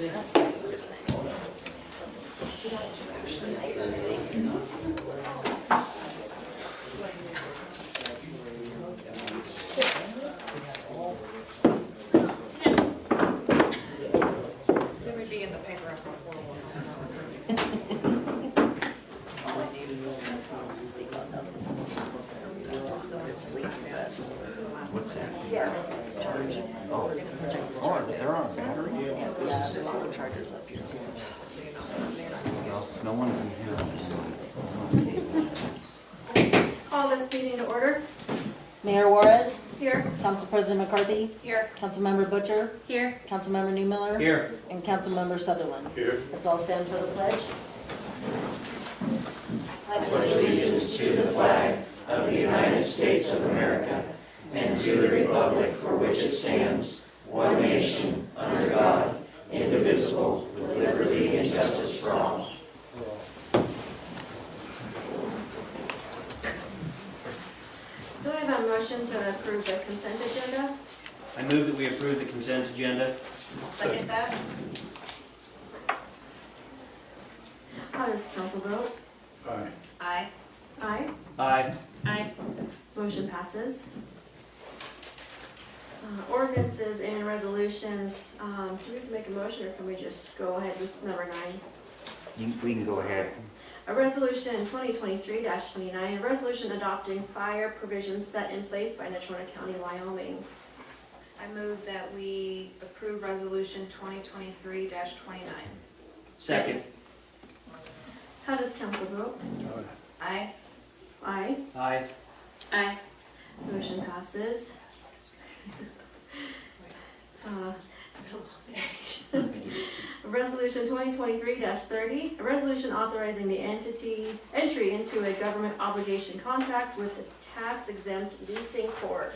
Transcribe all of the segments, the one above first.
That's what he was saying. We don't do actually, I was just saying. It would be in the paper after 4:01. All I needed was speak on those. What's that? Yeah. Charge. Oh, they're on battery? Yeah, there's a lot of chargers up here. No one can hear. Call this meeting to order. Mayor Juarez, Here. Council President McCarthy, Here. Councilmember Butcher, Here. Councilmember Newmiller, Here. and Councilmember Sutherland. Here. Let's all stand for the pledge. Allegiance to the flag of the United States of America and to the republic for which it stands, one nation, under God, indivisible, with liberty and justice for all. Do I have a motion to approve the consent agenda? I move that we approve the consent agenda. I'll second that. How does council vote? Aye. Aye. Aye. Aye. Aye. Motion passes. Ordinances and resolutions, do we have to make a motion or can we just go ahead with number 9? We can go ahead. A resolution 2023-29, a resolution adopting fire provisions set in place by Natrona County, Wyoming. I move that we approve resolution 2023-29. Second. How does council vote? Aye. Aye. Aye. Aye. Motion passes. Resolution 2023-30, a resolution authorizing the entry into a government obligation contract with the tax-exempt leasing corp.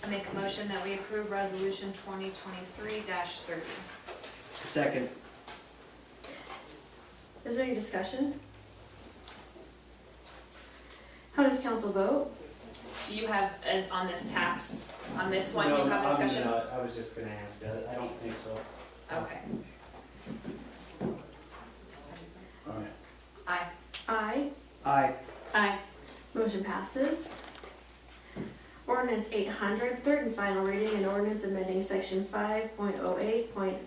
I make a motion that we approve resolution 2023-30. Second. Is there any discussion? How does council vote? Do you have, on this tax, on this one, you have discussion? No, I was just gonna ask that. I don't think so. Okay. Aye. Aye. Aye. Aye. Aye. Motion passes. Ordinance 800, third and final reading, an ordinance amending section 5.08.040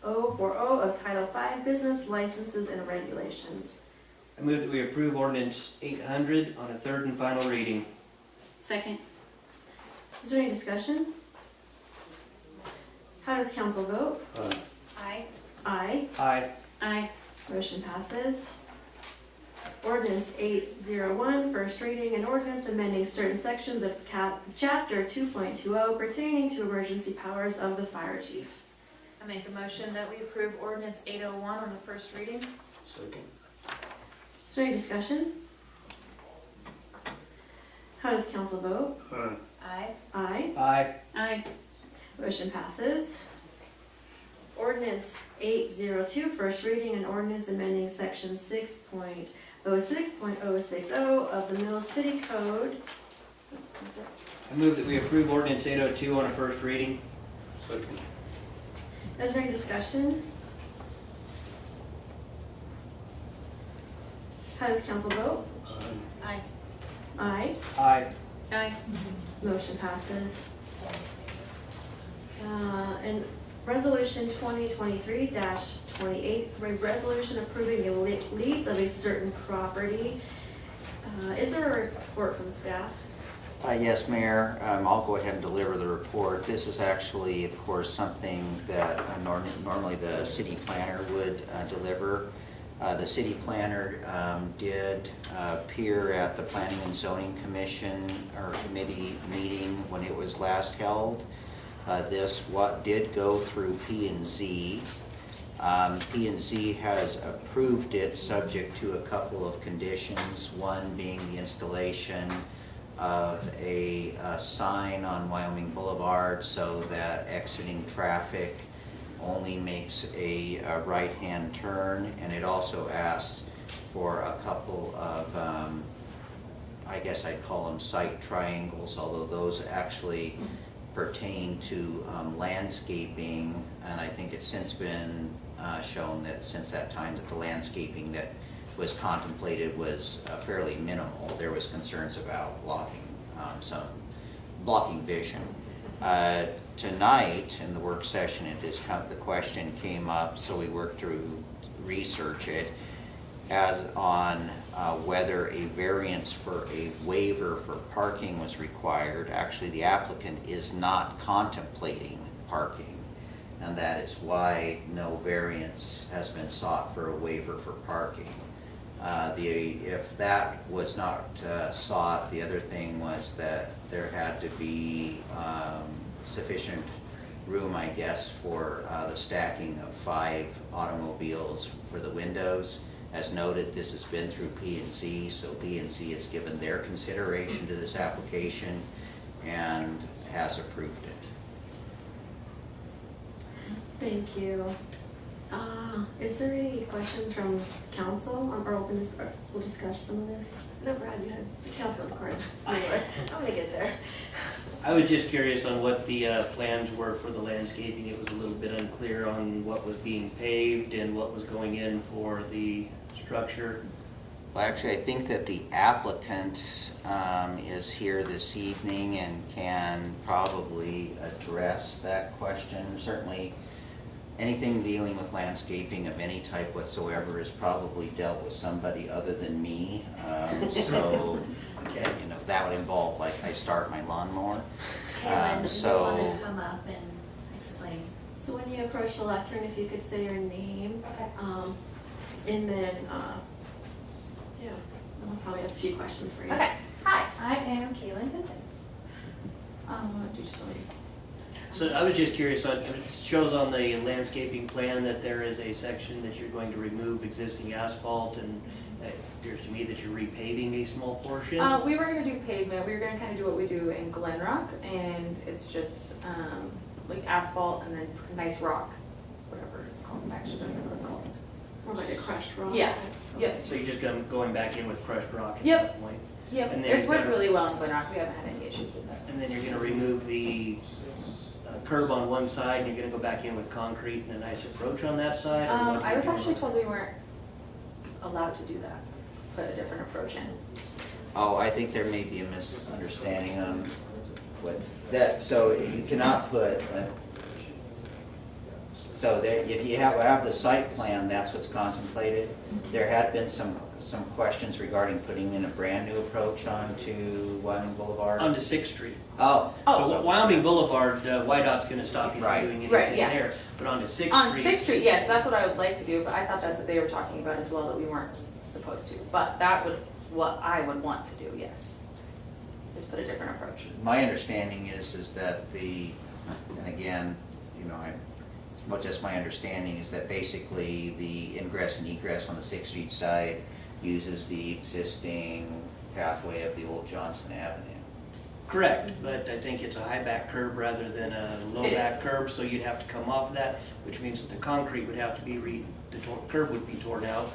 of Title V Business Licenses and Regulations. I move that we approve ordinance 800 on a third and final reading. Second. Is there any discussion? How does council vote? Aye. Aye. Aye. Aye. Motion passes. Ordinance 801, first reading, an ordinance amending certain sections of chapter 2.20 pertaining to emergency powers of the fire chief. I make a motion that we approve ordinance 801 on the first reading. Second. Is there any discussion? How does council vote? Aye. Aye. Aye. Aye. Motion passes. Ordinance 802, first reading, an ordinance amending section 6.06.060 of the Mills City Code. I move that we approve ordinance 802 on a first reading. Second. Is there any discussion? How does council vote? Aye. Aye. Aye. Aye. Motion passes. And resolution 2023-28, a resolution approving a lease of a certain property. Is there a report from staff? Yes, Mayor, I'll go ahead and deliver the report. This is actually, of course, something that normally the city planner would deliver. The city planner did appear at the Planning and Zoning Commission or committee meeting when it was last held. This did go through P&Z. P&Z has approved it subject to a couple of conditions, one being the installation of a sign on Wyoming Boulevard so that exiting traffic only makes a right-hand turn, and it also asked for a couple of, I guess I'd call them sight triangles, although those actually pertain to landscaping, and I think it's since been shown that since that time that the landscaping that was contemplated was fairly minimal. There was concerns about blocking vision. Tonight in the work session, the question came up, so we worked to research it as on whether a variance for a waiver for parking was required. Actually, the applicant is not contemplating parking, and that is why no variance has been sought for a waiver for parking. If that was not sought, the other thing was that there had to be sufficient room, I guess, for the stacking of 5 automobiles for the windows. As noted, this has been through P&C, so P&C has given their consideration to this application and has approved it. Thank you. Is there any questions from council, or we'll discuss some of this? No, Brad, you had Councilman Court. Anyway, I'm gonna get there. I was just curious on what the plans were for the landscaping. It was a little bit unclear on what was being paved and what was going in for the structure. Well, actually, I think that the applicant is here this evening and can probably address that question. Certainly, anything dealing with landscaping of any type whatsoever is probably dealt with somebody other than me. So, you know, that would involve, like, I start my lawnmower. So, Come up and explain. So when you approach the lectern, if you could say your name. Okay. And then, yeah, I'll probably have a few questions for you. Okay. Hi, I am Kaylin Vincent. Do you just want to? So I was just curious, it shows on the landscaping plan that there is a section that you're going to remove existing asphalt, and it appears to me that you're repaving a small portion. We were gonna do pavement. We were gonna kind of do what we do in Glen Rock, and it's just like asphalt and then nice rock, whatever it's called. I actually don't know what it's called. More like a crushed rock. Yeah. Yep. So you're just going back in with crushed rock at Yep. that point. Yep. And then It's you're worked gonna- really well in Glen Rock. We haven't had any issues with that. And then you're gonna remove the curb on one side, and you're gonna go back in with concrete and a nice approach on that side? or what are I you was doing? actually told we weren't allowed to do that. Put a different approach in. oh, I think there may be a misunderstanding on what that, so you cannot put, so there, if you have the site plan, that's what's contemplated. There had been some questions regarding putting in a brand-new approach onto Wyoming Boulevard. Onto 6th Street. Oh. So Wyoming Boulevard, YDOT's gonna stop you from Right. doing anything Right, yeah. there, but onto 6th On Street. 6th Street, yes, that's what I would like to do, but I thought that's what they were talking about as well, that we weren't supposed to. But that would, what I would want to do, yes. Is put a different approach. My understanding is that and again, you know, as much as my understanding is that basically the ingress and egress on the 6th Street side uses the existing pathway of the old Johnson Avenue. Correct, but I think it's a high back curb rather than a low It back is. curb, so you'd have to come off that, which means that the concrete would have to be curb would be torn out,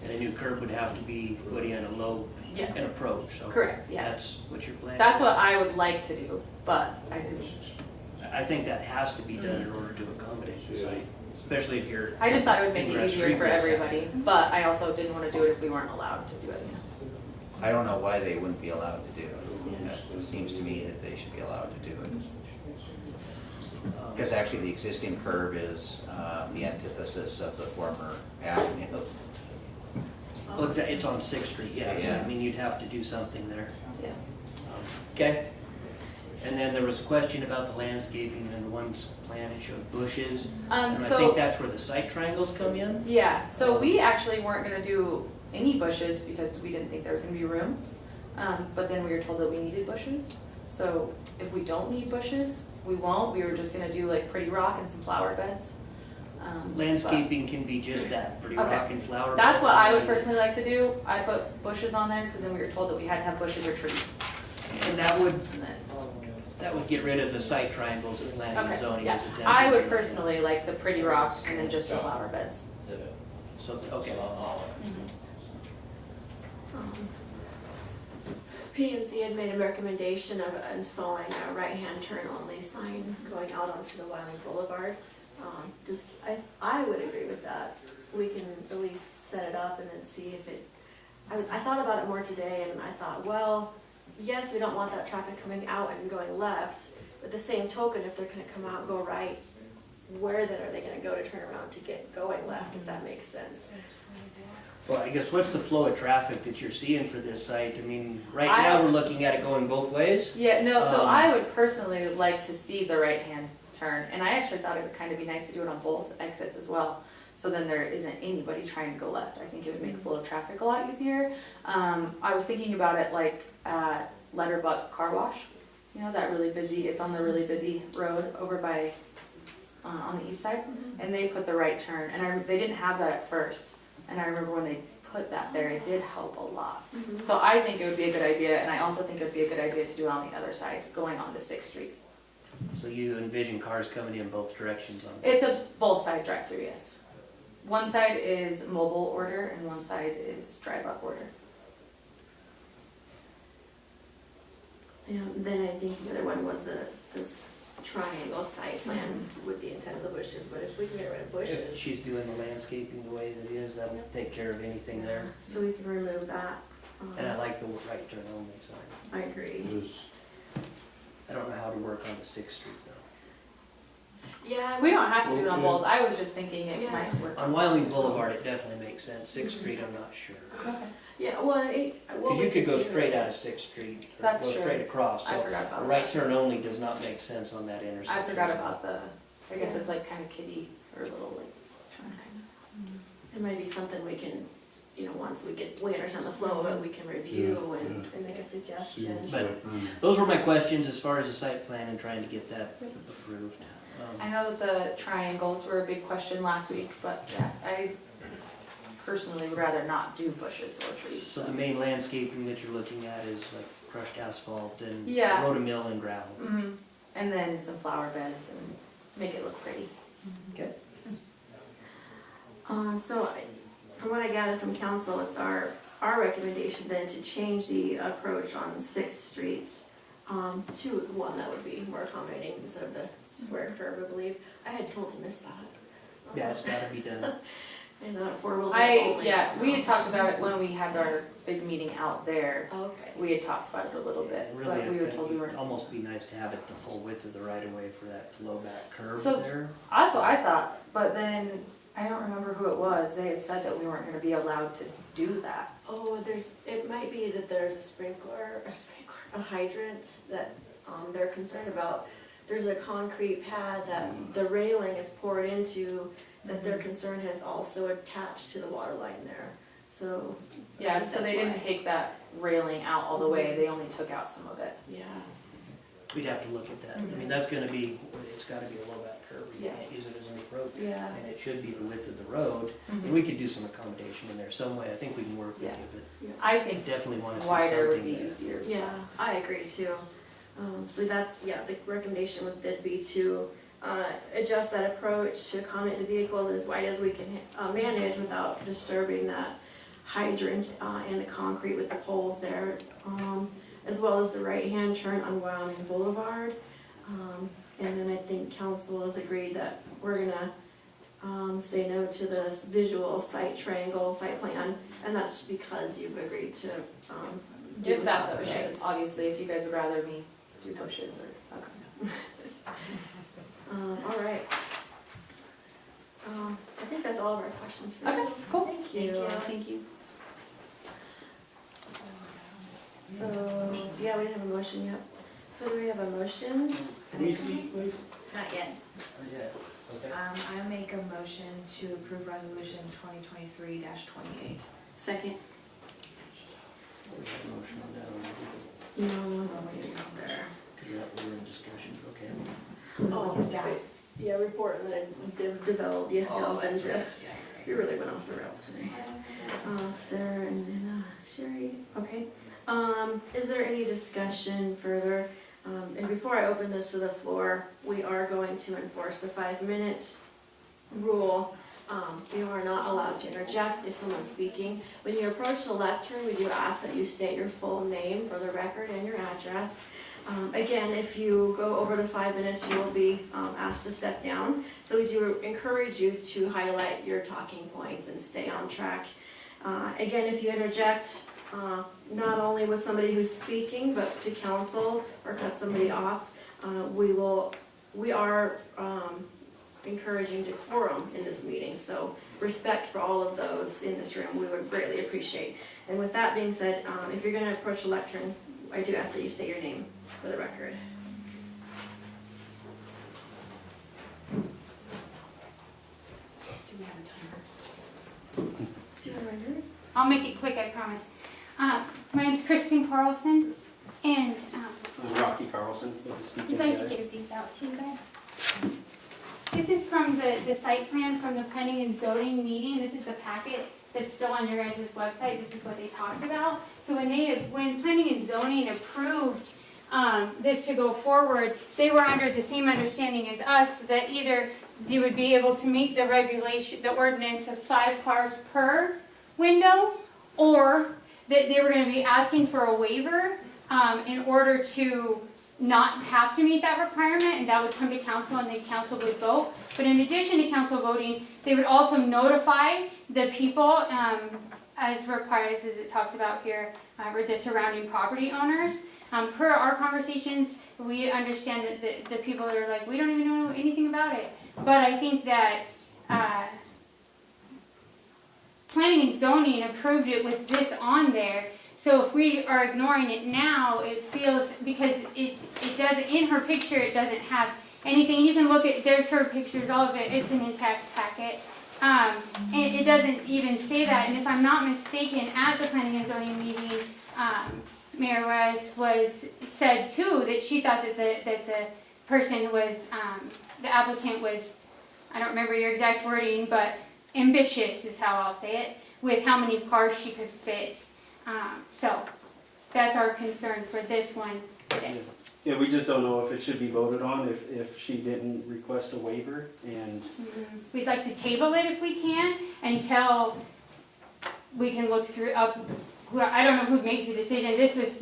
and a new curb would have to be put in a low, Yeah. an approach, so. Correct, yeah. That's what you're planning? That's what I would like to do, but I didn't. I think that has to be done in order to accommodate the site, especially if you're. I just thought it would make it ingress, easier for regress. everybody, but I also didn't want to do it if we weren't allowed to do it. I don't know why they wouldn't be allowed to do it. It seems to me that they should be allowed to do it. Because actually the existing curb is the antithesis of the former avenue. Well, it's on 6th Street, yeah, so Yeah. I mean, you'd have to do something there. Yeah. Okay. And then there was a question about the landscaping, and the one plan it showed bushes. And I think So, that's where the site triangles come in. yeah, so we actually weren't gonna do any bushes because we didn't think there was gonna be room. But then we were told that we needed bushes. So if we don't need bushes, we won't. We were just gonna do like pretty rock and some flower beds. but Landscaping can be just that, pretty Okay. rock and flower. That's beds, what I would and- personally like to do. I put bushes on there because then we were told that we had to have bushes or trees. And that would, And then, that would get rid of the site triangles that planning and okay, zoning yeah. is attempting. I would personally like the pretty rocks and then just the flower beds. So, okay. P&Z had made a recommendation of installing a right-hand turn only sign going out onto the Wyoming Boulevard. I would agree with that. We can at least set it up and then see if it, I thought about it more today and I thought, well, yes, we don't want that traffic coming out and going left, but the same token, if they're gonna come out and go right, where then are they gonna go to turn around to get going left, if that makes sense? Well, I guess what's the flow of traffic that you're seeing for this site? I mean, right now, we're looking at it going both ways. Yeah, no, so Um, I would personally like to see the right-hand turn, and I actually thought it would kind of be nice to do it on both exits as well. So then there isn't anybody trying to go left. I think it would make flow of traffic a lot easier. I was thinking about it like at Letterbuck Car Wash. You know, that really busy, it's on the really busy road over by, on the east side. And they put the right turn, and they didn't have that at first. And I remember when they put that there, it did help a lot. So I think it would be a good idea, and I also think it would be a good idea to do it on the other side, going on to 6th Street. So you envision cars coming in both directions on It's this? a both side drive-through, yes. One side is mobile order and one side is drive-up order. Yeah, then I think the other one was this triangle site plan with the intent of the bushes, but if we can get rid of If bushes, she's doing the landscaping the way that it is, that would take care of anything there. so we can remove that. And I like the right turn only sign. I agree. I don't know how to work on the 6th Street though. Yeah. We don't have to do it on both, I was just thinking it Yeah. might work. On Wyoming Boulevard, it definitely makes sense. 6th Street, I'm not sure. Okay, Yeah, well, Because you could go straight out of 6th Street, or That's go true. straight across. I So forgot a about right that. turn only does not make sense on that intersection. I forgot about I guess it's like kind of kiddie or little like turn kind It might be something we can, once we understand the flow of it, we can review and make a suggestion. But those were my questions as far as the site plan and trying to get that approved. of. I know that the triangles were a big question last week, but yeah, I personally would rather not do bushes or trees. So the main landscaping that you're looking at is like crushed asphalt and Yeah. rotomill and gravel. Mhm. And then some flower beds and make it look pretty. Okay. From what I gathered from council, it's our recommendation then to change the approach on 6th Street to one that would be more accommodating instead of the square curve, I believe. I had totally missed that. Yeah, it's gotta be done. And the 4-wheel Yeah, we had talked about it when we had our big meeting out there. Okay. We had talked about it a little bit, Really, but we were it'd told we weren't. almost be nice to have it the full width of the right of way for that low back curve So- there. That's what I thought, but then I don't remember who it was. They had said that we weren't gonna be allowed to do that. Oh, it might be that there's a hydrant that they're concerned about. There's a concrete pad that the railing is poured into that they're concerned has also attached to the water line there. So. I Yeah, think so they that's didn't why. take that railing out all the way. They only took out some of it. Yeah. We'd have to look at that. I mean, that's gonna be, it's gotta be a low back curve. You Yeah. can't use it as an approach. Yeah. And it should be the width of the road. And we could do some accommodation in there some way. I think we can work with Yeah. you, I but think definitely wanna see wider would something be there. easier. Yeah, I agree too. So that's, the recommendation would then be to adjust that approach to accommodate the vehicles as wide as we can manage without disturbing that hydrant and the concrete with the poles there, as well as the right-hand turn on Wyoming Boulevard. And then I think council has agreed that we're gonna say no to this visual site triangle site plan, and that's because you've agreed to do If that's without okay, bushes. obviously, if you guys would rather me do bushes or, okay. All right. I think that's all of our questions for you. Okay, cool. Thank you. Thank you. So, yeah, we didn't have a motion yet. So do we have a motion? Can we speak, please? Not yet. Yeah. Okay. I make a motion to approve resolution 2023-28. Second. We have a motion on that one. No, nobody out there. Yeah, we're in discussion, okay. Oh, Staff. yeah, report and then developed, yeah, Oh, delved that's into. right. You really went off the rails today. Sarah and then Sherry, okay. Is there any discussion further? And before I open this to the floor, we are going to enforce the 5-minute rule. You are not allowed to interject if someone's speaking. When you approach the lectern, we do ask that you state your full name for the record and your address. Again, if you go over the 5 minutes, you will be asked to step down. So we do encourage you to highlight your talking points and stay on track. Again, if you interject, not only with somebody who's speaking, but to counsel or cut somebody off, we are encouraging decorum in this meeting. So respect for all of those in this room, we would greatly appreciate. And with that being said, if you're going to approach the lectern, I do ask that you state your name for the record. Do we have a timer? Do you want yours? I'll make it quick, I promise. My name's Kristen Carlson, and I'm Rocky Carlson with the I'd like to give these out to you guys. This is from the site plan from the planning and zoning meeting. This is the packet that's still on your guys' website. This is what they talked about. So when planning and zoning approved this to go forward, they were under the same understanding as us that either you would be able to meet the regulation, the ordinance of 5 cars per window, or that they were going to be asking for a waiver in order to not have to meet that requirement, and that would come to council and then council would vote. But in addition to council voting, they would also notify the people as required, as it talks about here, or the surrounding property owners. Per our conversations, we understand that the people that are like, we don't even know anything about it. But I think that planning and zoning approved it with this on there. So if we are ignoring it now, it feels, because it doesn't, in her picture, it doesn't have anything. You can look at, there's her pictures, all of it, it's an intact packet. And it doesn't even say that. And if I'm not mistaken, at the planning and zoning meeting, Mayor was said too, that she thought that the person was, the applicant was, I don't remember your exact wording, but ambitious is how I'll say it, with how many cars she could fit. So that's our concern for this one today. Yeah, we just don't know if it should be voted on if she didn't request a waiver, and We'd like to table it if we can until we can look through I don't know who makes the decision. This was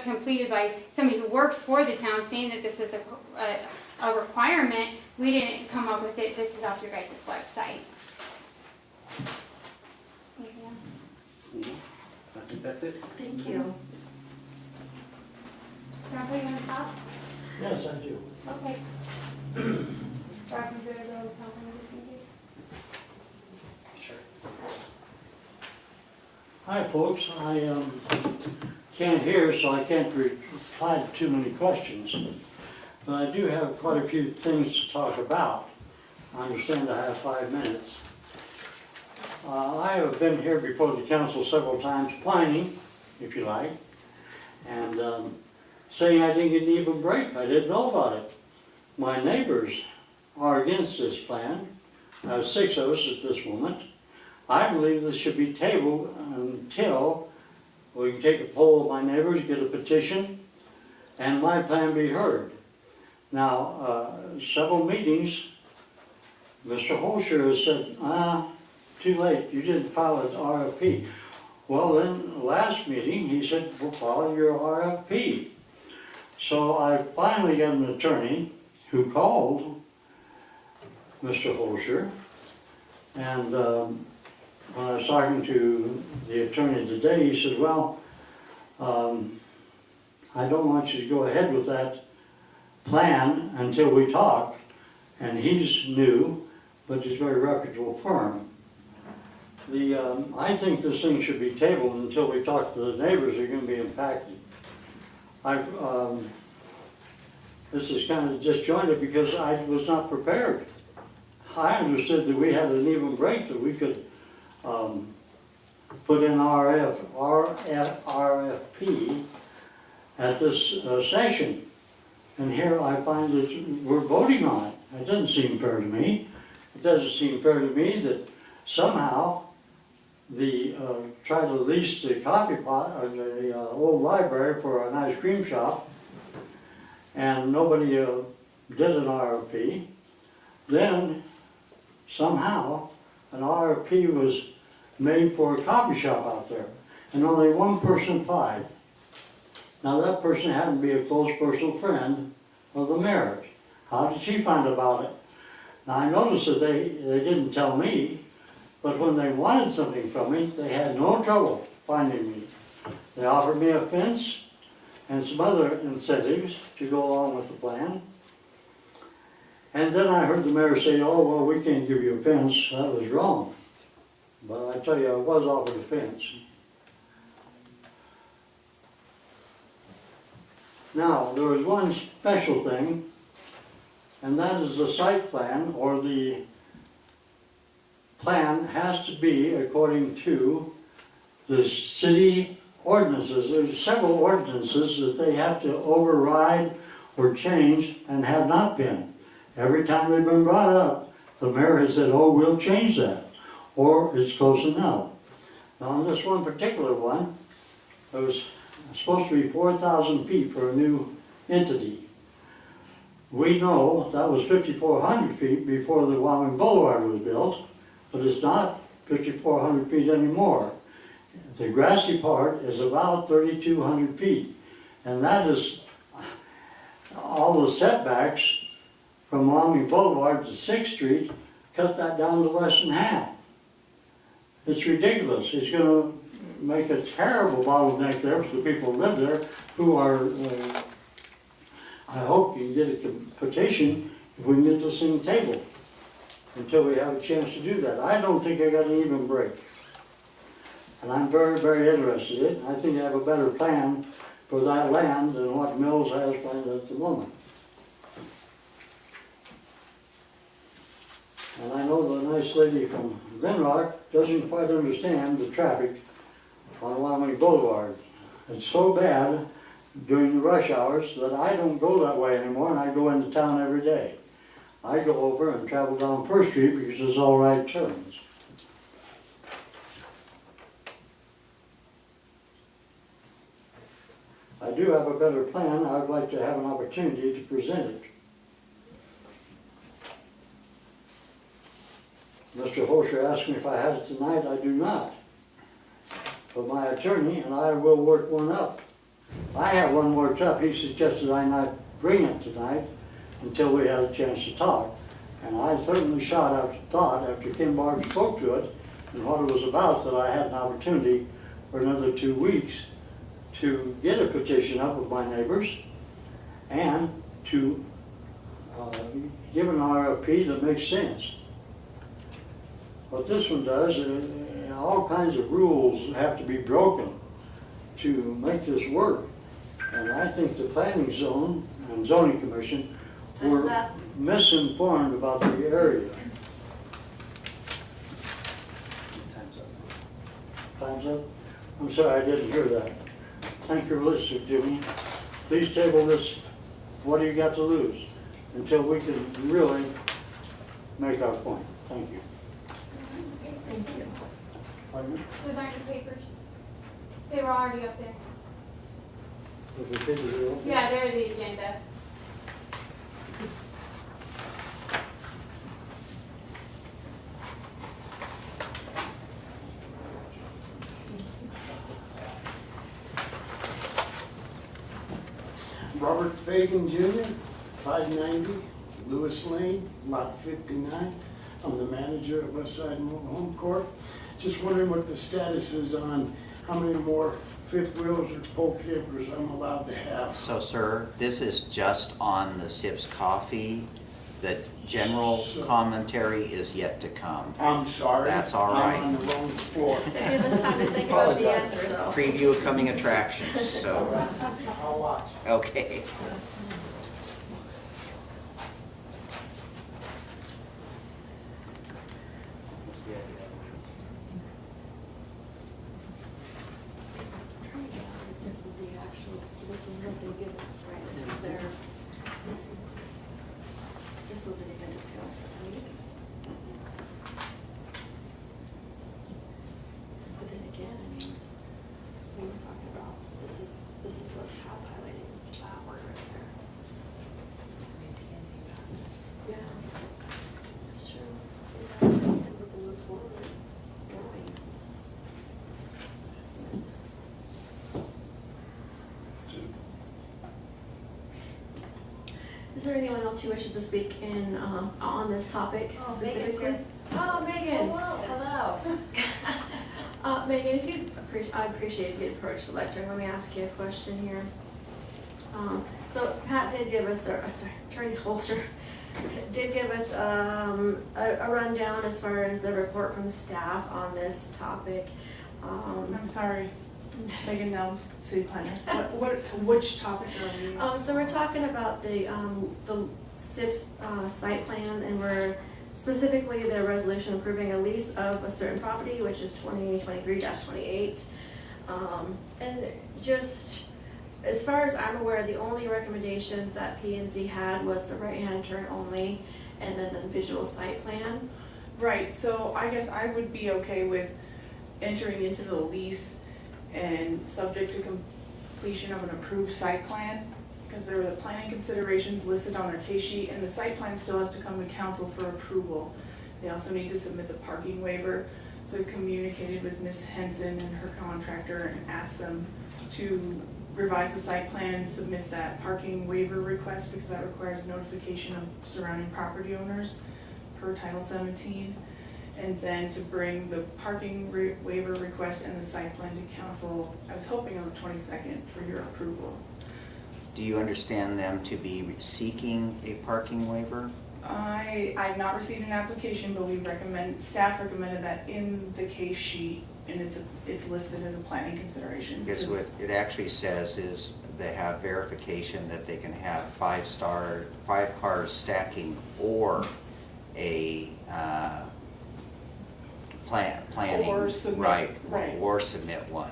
completed by somebody who works for the town, saying that this was a requirement. We didn't come up with it. This is off your guys' website. I think that's it. Thank you. Can I put you on top? Yes, I do. Okay. So I can put it over the top of this. Sure. Hi, folks. I can't hear, so I can't reply to too many questions. But I do have quite a few things to talk about. I understand I have 5 minutes. I have been here before the council several times, whining, if you like, and saying I didn't get an even break. I didn't know about it. My neighbors are against this plan. I have 6 of us at this moment. I believe this should be tabled until we can take a poll of my neighbors, get a petition, and my plan be heard. Now, several meetings, Mr. Holscher has said, too late, you didn't file an RFP. Well, then, last meeting, he said, well, file your RFP. So I finally got an attorney who called Mr. Holscher, and when I was talking to the attorney today, he said, well, I don't want you to go ahead with that plan until we talk. And he's new, but he's a very reputable firm. I think this thing should be tabled until we talk to the neighbors who are going to be impacted. This is kind of disjointed because I was not prepared. I understood that we had an even break, that we could put in RFP at this session. And here I find that we're voting on it. It doesn't seem fair to me. It doesn't seem fair to me that somehow try to lease the coffee pot or the old library for an ice cream shop, and nobody did an RFP. Then somehow an RFP was made for a coffee shop out there, and only one person applied. Now, that person happened to be a close personal friend of the mayor's. How did she find about it? Now, I noticed that they didn't tell me, but when they wanted something from me, they had no trouble finding me. They offered me a fence and some other incentives to go along with the plan. And then I heard the mayor say, oh, well, we can't give you a fence. That was wrong. But I tell you, I was offered a fence. Now, there was one special thing, and that is the site plan, or the plan has to be according to the city ordinances. There's several ordinances that they have to override or change and have not been. Every time they've been brought up, the mayor has said, oh, we'll change that, or it's close enough. Now, on this one particular one, it was supposed to be 4,000 feet for a new entity. We know that was 5,400 feet before the Wyoming Boulevard was built, but it's not 5,400 feet anymore. The grassy part is about 3,200 feet, and that is all the setbacks from Wyoming Boulevard to 6th Street, cut that down to less than half. It's ridiculous. It's going to make a terrible bottleneck there for the people who live there, who are, I hope you can get a petition if we can get this thing tabled until we have a chance to do that. I don't think I got an even break. And I'm very, very interested in it. I think I have a better plan for that land than what Mills has planned at the moment. And I know the nice lady from Glenrock doesn't quite understand the traffic on Wyoming Boulevard. It's so bad during the rush hours that I don't go that way anymore, and I go into town every day. I go over and travel down First Street because there's all right turns. I do have a better plan. I'd like to have an opportunity to present it. Mr. Hosher asked me if I had it tonight. I do not. But my attorney and I will work one up. I have one worked up. He suggested I not bring it tonight until we had a chance to talk. And I certainly shot out thought after Kim Barb spoke to it and what it was about, that I had an opportunity for another 2 weeks to get a petition up with my neighbors and to give an RFP that makes sense. What this one does, all kinds of rules have to be broken to make this work. And I think the planning zone and zoning commission were misinformed about the area. Time's up? I'm sorry, I didn't hear that. Thank you for listening to me. Please table this, what do you got to lose, until we can really make our point. Thank you. Thank you. Pardon me? Those aren't the papers. They were already up there. Was the papers are open? Yeah, they're the agenda. Robert Fagan Jr., 590 Lewis Lane, Lot 59. I'm the manager of Westside Mobile Home Corp. Just wondering what the status is on how many more fifth wheels or pole campers I'm allowed to have. So, sir, this is just on the Sips Coffee. The general commentary is yet to come. I'm sorry. That's all right. I'm on the wrong floor. Give us time to think about the answer, though. Preview of coming attractions, so, I'll watch. okay. This is the actual, so this is what they give us, right? This is their, this wasn't even discussed at the meeting. But then again, I mean, we were talking about, this is what Pat's highlighting, is that word right there. Yeah, that's true. With the move forward. else who wishes to speak in, on this topic Oh, Megan's specifically? here. Oh, Megan. Hello. Megan, if you'd I'd appreciate if you'd approach the lectern. Let me ask you a question here. So Pat did give us, sorry, Attorney Holster did give us a rundown as far as the report from staff on this topic. I'm sorry, Megan Nelms, City Planner. Which topic are we? So we're talking about the SIP's site plan, and we're specifically the resolution approving a lease of a certain property, which is 2023-28. And just, as far as I'm aware, the only recommendations that P&Z had was the right-hand turn only, and then the visual site plan. Right, so I guess I would be okay with entering into the lease and subject to completion of an approved site plan, because there were the planning considerations listed on their case sheet, and the site plan still has to come to council for approval. They also need to submit the parking waiver, so I communicated with Ms. Henson and her contractor and asked them to revise the site plan, submit that parking waiver request, because that requires notification of surrounding property owners per Title 17. And then to bring the parking waiver request and the site plan to council, I was hoping on the 22nd for your approval. Do you understand them to be seeking a parking waiver? I've not received an application, but staff recommended that in the case sheet, and it's listed as a planning consideration. Because what it actually says is they have verification that they can have 5 cars stacking or a planning, Or submit, right. or submit one.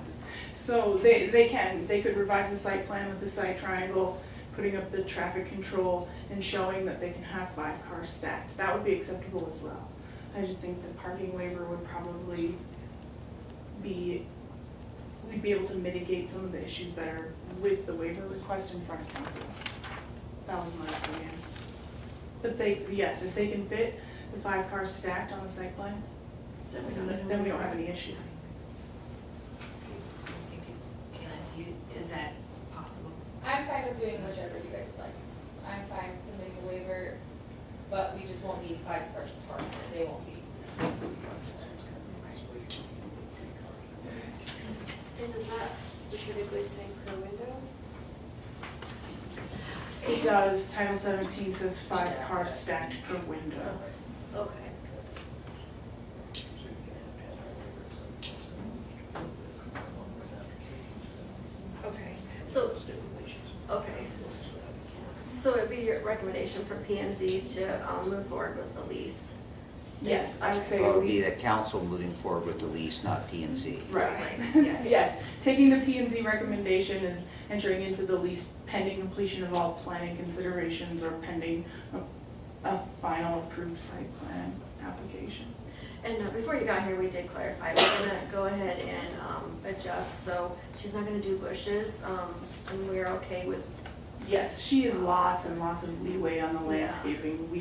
So they could revise the site plan with the site triangle, putting up the traffic control and showing that they can have 5 cars stacked. That would be acceptable as well. I just think the parking waiver would probably we'd be able to mitigate some of the issues better with the waiver request in front of council. That was my opinion. But yes, if they can fit the 5 cars stacked on the site plan, then we don't have any issues. Is that possible? I'm fine with doing whichever you guys would like. I'm fine submitting a waiver, but we just won't need 5 cars parked, they won't be. And does that specifically say per window? It does. Title 17 says 5 cars stacked per window. Okay. So it'd be your recommendation for P&Z to move forward with the lease? Yes, I would say. Well, it would be the council moving forward with the lease, not P&Z. Right. Yes. Yes, taking the P&Z recommendation and entering into the lease pending completion of all planning considerations or pending a final approved site plan application. And before you got here, we did clarify, we're gonna go ahead and adjust, so she's not gonna do bushes, and we're okay with. Yes, she has lots and lots of leeway on the landscaping. We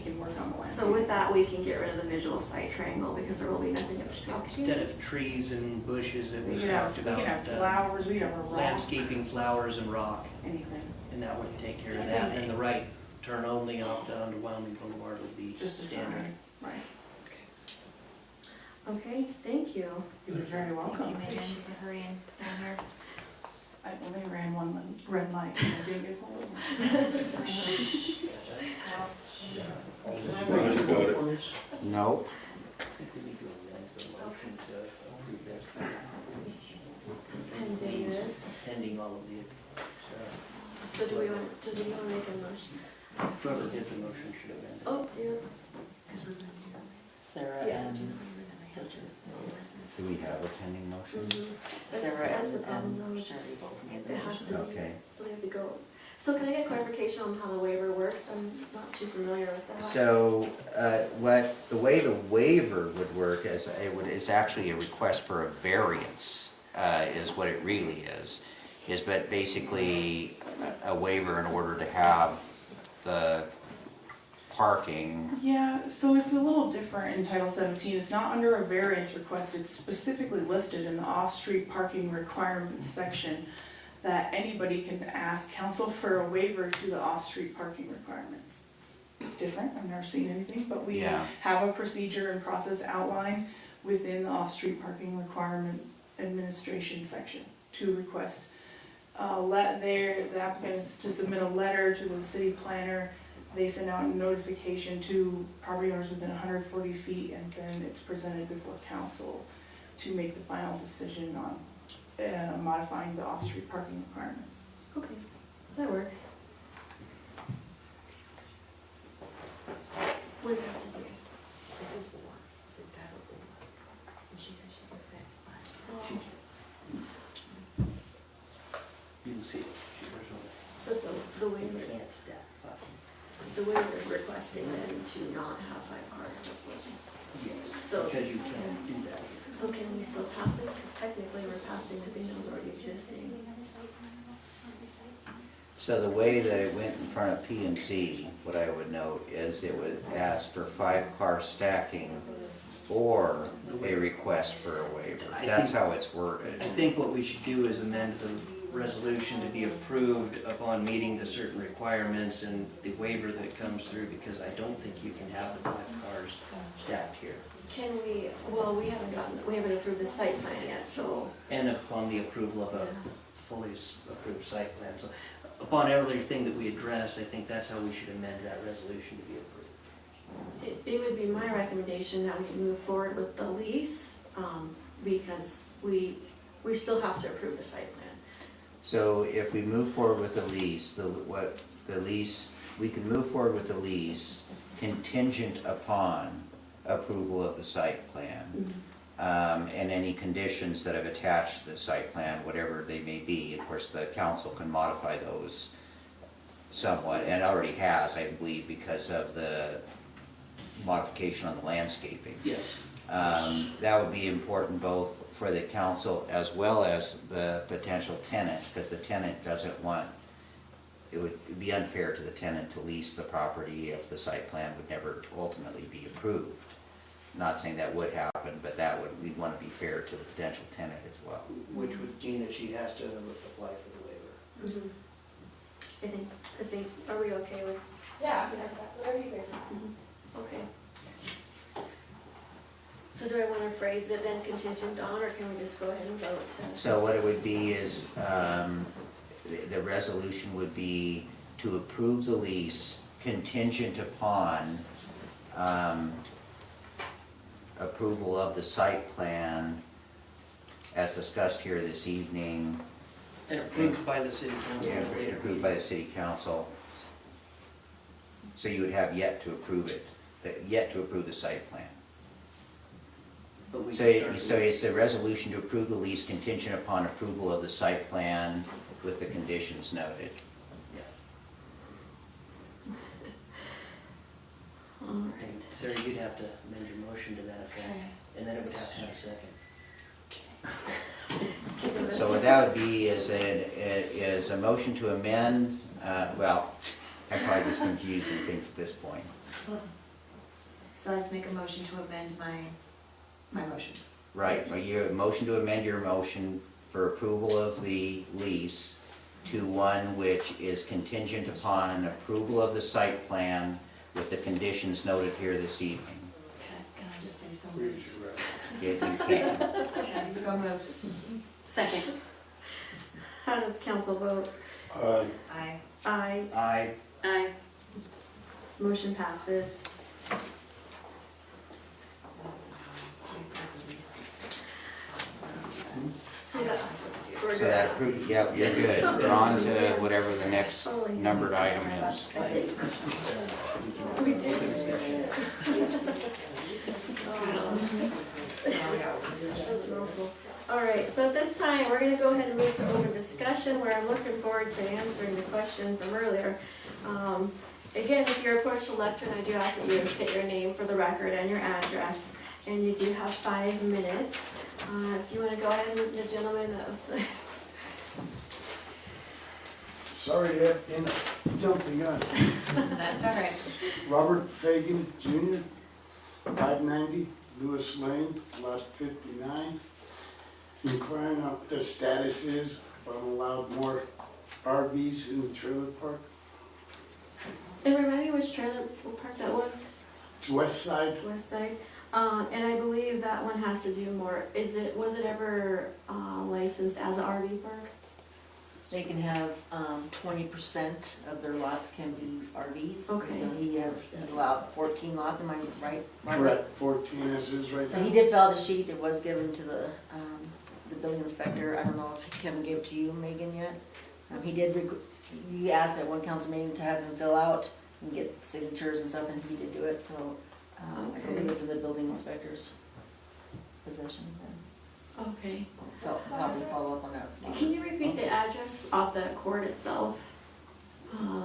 can work on the landscaping. So with that, we can get rid of the visual site triangle because there will be nothing obstructing. Instead of trees and bushes that We we can have, talked we about. can have flowers, we can have a rock, Landscaping, flowers and rock, anything. and that would take care of that. And the right turn only off down to Wyoming Boulevard would be Just a standard. sign, right. Okay, thank you. You're very welcome. Thank you, Megan, for hurrying down here. I only ran one red light and I didn't get pulled over. Nope. I think we need to amend the motion to approve that. Pending this. Pending all of the stuff. So do we want to make a motion? Whoever did the motion should amend it. Oh, yeah. Sarah Yeah. and Do we have a pending motion? Sarah That's the and problem, though. Sherry both made It has the to, Okay. so they have to go. So can I get clarification on how the waiver works? I'm not too familiar with that. So, the way the waiver would work is it's actually a request for a variance, is what it really is. But basically a waiver in order to have the parking. Yeah, so it's a little different in Title 17. It's not under a variance request. It's specifically listed in the off-street parking requirements section. that anybody can ask council for a waiver to the off-street parking requirements. It's different, I've never seen anything, but we Yeah. have a procedure and process outlined within the off-street parking requirement administration section to request the applicant is to submit a letter to the city planner. They send out a notification to property owners within 140 feet, and then it's presented before council to make the final decision on modifying the off-street parking requirements. Okay, that works. What do you have to do? This is war. Is it that or war? And she said she's like that. You can see it. But the waiver, the waiver is requesting them to not have 5 cars, that's what she's. So, Because you can't do that. so can we still pass it? Because technically we're passing a thing that was already existing. So the way that it went in front of P&C, what I would note is it would ask for 5-car stacking or a request for a waiver. That's how it's worded. I think what we should do is amend the resolution to be approved upon meeting the certain requirements and the waiver that comes through, because I don't think you can have the 5 cars stacked here. Can we, well, we haven't approved the site plan yet, so. And upon the approval of a fully approved site plan. So upon everything that we addressed, I think that's how we should amend that resolution to be approved. It would be my recommendation that we move forward with the lease, because we still have to approve the site plan. So if we move forward with the lease, we can move forward with the lease contingent upon approval of the site plan. And any conditions that have attached to the site plan, whatever they may be. Of course, the council can modify those somewhat, and already has, I believe, because of the modification on the landscaping. Yes. That would be important both for the council as well as the potential tenant, because the tenant doesn't want, it would be unfair to the tenant to lease the property if the site plan would never ultimately be approved. Not saying that would happen, but we'd want to be fair to the potential tenant as well. Which would mean that she has to apply for the waiver. I think, are we okay with? Yeah, whatever you guys Okay. So do I want to phrase it then contingent on, or can we just go ahead and vote? So what it would be is, the resolution would be to approve the lease contingent upon approval of the site plan as discussed here this evening. And approved by the city council. Yeah, approved by the city council. So you would have yet to approve it, yet to approve the site plan. But we So it's a resolution to approve the lease contingent upon approval of the site plan with the conditions noted. And Sarah, you'd have to amend your motion to that effect, and then it would have to have a second. So what that would be is a motion to amend, well, I'm probably just confusing things at this point. So I just make a motion to amend my motion. Right, well, your motion to amend your motion for approval of the lease to one which is contingent upon approval of the site plan with the conditions noted here this evening. Can I just say so moved? If you can. Okay, so moved. Second. How does council vote? Aye. Aye. Aye. Aye. Motion passes. So we're So that, good. yep, you're good. We're on to whatever the next numbered item is. We did. All right, so at this time, we're gonna go ahead and move to open discussion, where I'm looking forward to answering the question from earlier. Again, if you're approached the lectern, I do ask that you state your name for the record and your address, and you do have 5 minutes. If you wanna go ahead, and the gentleman that was. Sorry to have jumped the gun. That's all right. Robert Fagan Jr., 590 Lewis Lane, lot 59. Inquiring on what the status is if I'm allowed more RVs in the trailer park. And remind me which trailer park that was? It's west side. West side. And I believe that one has to do more, was it ever licensed as an RV park? They can have 20% of their lots can be RVs. Okay. So he's allowed 14 lots, am I right? Margaret? Correct, 14 as is right So now. he did fill out a sheet, it was given to the building inspector. I don't know if Kevin gave it to you, Megan, yet. He did, you asked at one council meeting to have him fill out and get signatures and stuff, and he did do it, so I believe it's in the building inspector's possession then. Okay. So I'll have to follow up on that. Can you repeat the address of the court itself?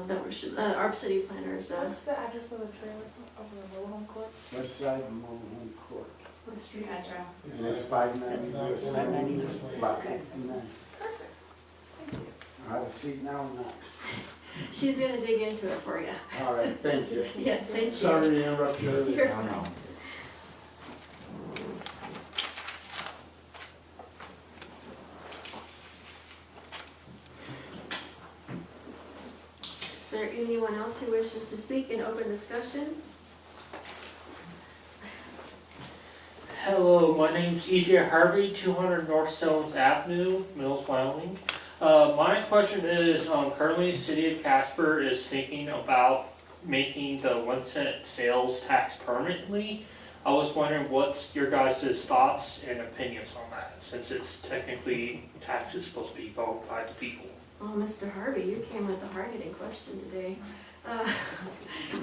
That was, our city planners, What's the address of the trailer, of the mobile home court? West side of Mobile Home Court. What's the street address? And it's 590. That's 590. Lot 59. I have a seat now or not? she's gonna dig into it for you. All right, thank you. Yes, thank you. Sorry to interrupt you earlier. You're No, fine. no. Is there anyone else who wishes to speak in open discussion? Hello, my name's EJ Harvey, 200 North Stones Avenue, Mills, Wyoming. My question is, currently the city of Casper is thinking about making the 1 cent sales tax permanently. I was wondering what's your guys' thoughts and opinions on that, since it's technically taxes supposed to be voted by the people. Oh, Mr. Harvey, you came with a hard-hitting question today.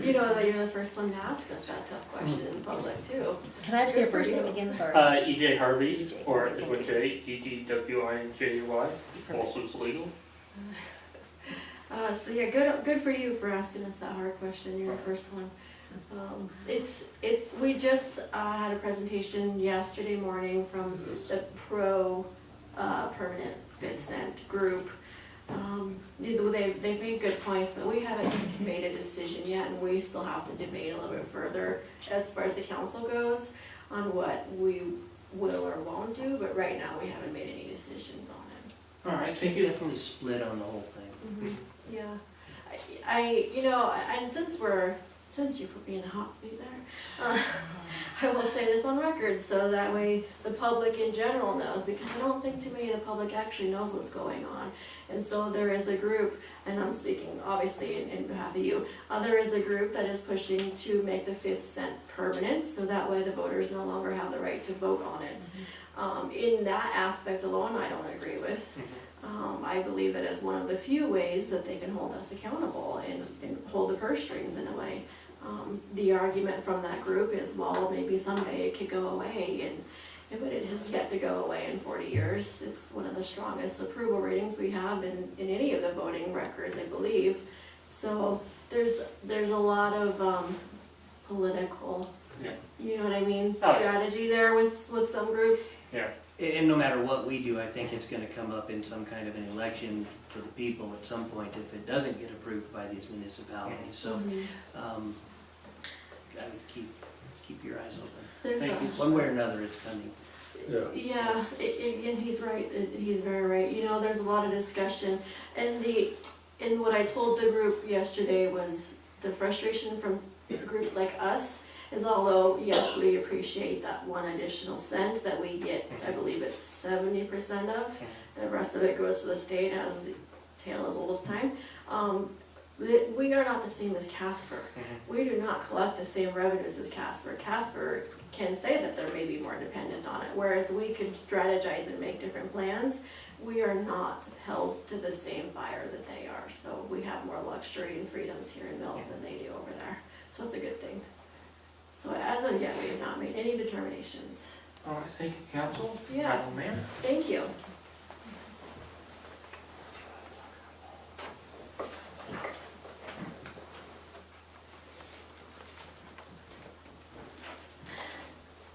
You know that you're the first one to ask us that tough question in public, too. Can I ask you your Good for first name you. again? Sorry. EJ Harvey, EJ, or okay, with J, EDWINJY, also is legal. So yeah, good for you for asking us that hard question. You're the first one. We just had a presentation yesterday morning from the permanent 5th cent group. They've made good points, but we haven't made a decision yet, and we still have to debate a little bit further as far as the council goes on what we will or won't do, but right now we haven't made any decisions on it. All right, thank you. Definitely split on the whole thing. Yeah, and since you put me in a hot seat there, I will say this on record, so that way the public in general knows, because I don't think too many of the public actually knows what's going on. And so there is a group, and I'm speaking obviously in behalf of you, there is a group that is pushing to make the 5th cent permanent, so that way the voters no longer have the right to vote on it. In that aspect alone, I don't agree with. I believe that is one of the few ways that they can hold us accountable and hold the purse strings in a way. The argument from that group is, well, maybe someday it could go away, but it has yet to go away in 40 years. It's one of the strongest approval ratings we have in any of the voting records, I believe. So there's a lot of political, you know what I mean, strategy there with some groups. Yeah. And no matter what we do, I think it's gonna come up in some kind of an election for the people at some point if it doesn't get approved by these municipalities. So, gotta keep your eyes open. Thank you. One way or another, it's coming. Yeah, and he's right, he's very right. You know, there's a lot of discussion, and what I told the group yesterday was the frustration from groups like us is, although, yes, we appreciate that 1 additional cent that we get, I believe it's 70% of, the rest of it goes to the state as the tale as old as time. We are not the same as Casper. We do not collect the same revenues as Casper. Casper can say that they're maybe more dependent on it, whereas we could strategize and make different plans. We are not held to the same fire that they are, so we have more luxury and freedoms here in Mills than they do over there. So it's a good thing. So as of yet, we have not made any determinations. All right, thank you, council. Yeah. Madam Mayor. Thank you.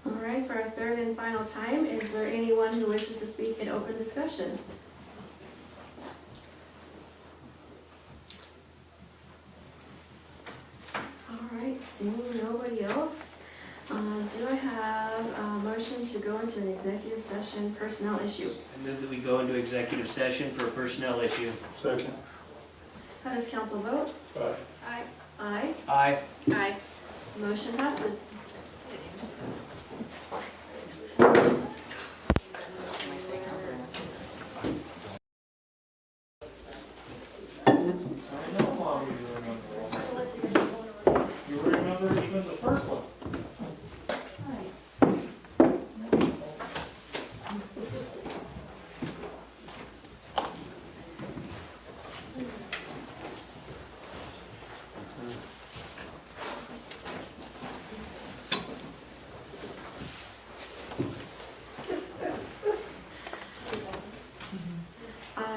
All right, for our third and final time, is there anyone who wishes to speak in open discussion? All right, seeing nobody else, Do I have a motion to go into an executive session personnel issue? I move that we go into executive session for a personnel issue. Second. How does council vote? Aye. Aye. Aye. Aye. Motion passes. You remember even the first one?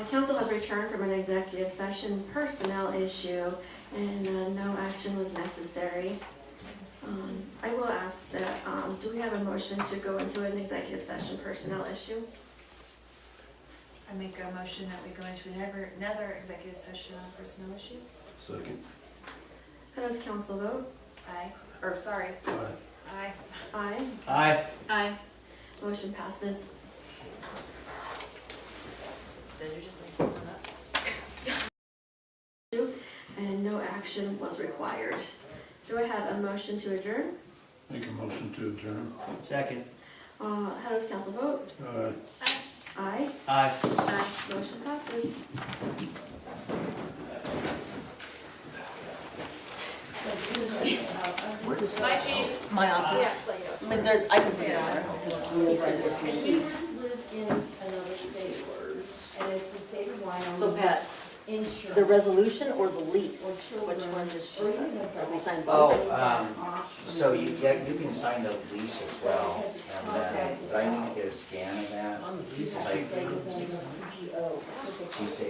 Council has returned from an executive session personnel issue and no action was necessary. I will ask that, do we have a motion to go into an executive session personnel issue? I make a motion that we go into another executive session on personnel issue. Second. How does council vote? Aye. Or, sorry. Aye. Aye. Aye. Aye. Aye. Motion passes. Did you just make one up? And no action was required. Do I have a motion to adjourn? Make a motion to adjourn. Second. How does council vote? Aye. Aye. Aye. Aye. Motion passes. Bye, chief. My office. I mean, there's, I can put it in there. He said it's me. He's lived in another state, and it's the state of Wyoming. So Pat, Insurance. the resolution or the lease? Or Which children. one does she Or sign? even if Have we signed Oh, both? so you can sign the lease as well, and then, but I need to get a scan of that. 'Cause I- She said,